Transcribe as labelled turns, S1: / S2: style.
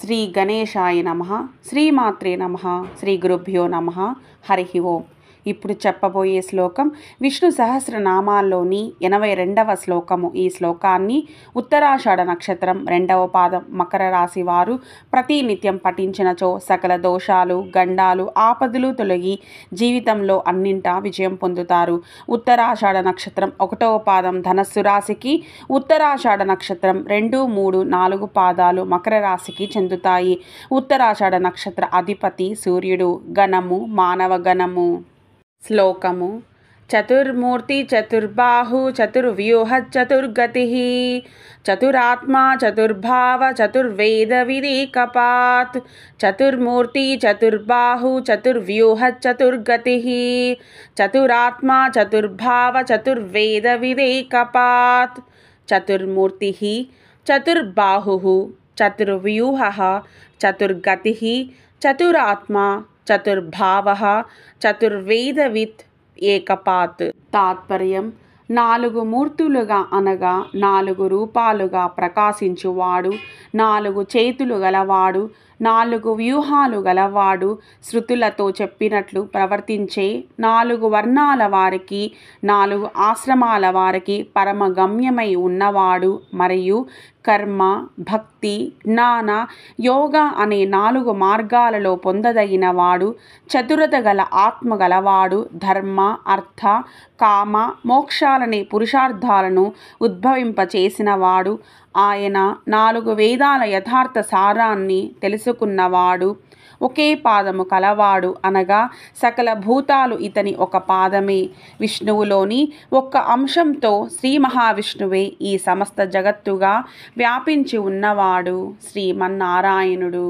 S1: శ్రీ గణేశాయ నమః. శ్రీమాత్రే నమః. శ్రీ గురుభ్యో నమః. హరి ఓం. ఇప్పుడు చెప్పబోయే శ్లోకం విష్ణు సహస్రనామాల్లోని 82వ శ్లోకము. ఈ శ్లోకాన్ని ఉత్తరాషాఢ నక్షత్రం 2వ పాదం మకర రాశి వారు ప్రతినిత్యం పఠించినచో సకల దోషాలు, గండాలు, ఆపదలు తొలగి జీవితంలో అన్నింటా విజయం పొందుతారు. ఉత్తరాషాఢ నక్షత్రం 1వ పాదం ధనస్సు రాశికి, ఉత్తరాషాఢ నక్షత్రం 2, 3, 4 పాదాలు మకర రాశికి చెందుతాయి. ఉత్తరాషాఢ నక్షత్ర అధిపతి సూర్యుడు. గణము మానవ గణము. శ్లోకము: చతుర్మూర్తి చతుర్బాహు చతుర్వ్యూహ చతుర్గతి చతురాత్మా చతుర్భావ చతుర్వేద విదేకపాత్. చతుర్మూర్తి చతుర్బాహు చతుర్వ్యూహ చతుర్గతి చతురాత్మా చతుర్భావ చతుర్వేద విదేకపాత్. చతుర్మూర్తి చతుర్బాహు చతుర్వ్యూహ చతుర్గతి చతురాత్మా చతుర్భావ చతుర్వేదవిత్ ఏకపాత్. తాత్పర్యం: 4 మూర్తులుగా అనగా 4 రూపాలుగా ప్రకాశించువాడు, 4 చేతులు గలవాడు, 4 వ్యూహాలు గలవాడు, శృతులతో చెప్పినట్లు ప్రవర్తించే 4 వర్ణాల వారికి, 4 ఆశ్రమాల వారికి పరమగమ్యమై ఉన్నవాడు, మరియు కర్మ, భక్తి, జ్ఞాన, యోగ అనే 4 మార్గాలలో పొందదగిన వాడు, చతురత గల ఆత్మ గలవాడు, ధర్మ, అర్థ, కామ, మోక్షాలనే పురుషార్థాలను ఉద్భవింపచేసినవాడు, ఆయన 4 వేదాల యథార్థ సారాన్ని తెలుసుకున్నవాడు, ఒకే పాదము కలవాడు అనగా సకల భూతాలు ఇతని ఒక పాదమే. విష్ణువులోని ఒక్క అంశంతో శ్రీ మహావిష్ణువే ఈ సమస్త జగత్తుగా వ్యాపించి ఉన్నవాడు శ్రీమన్నారాయణుడు.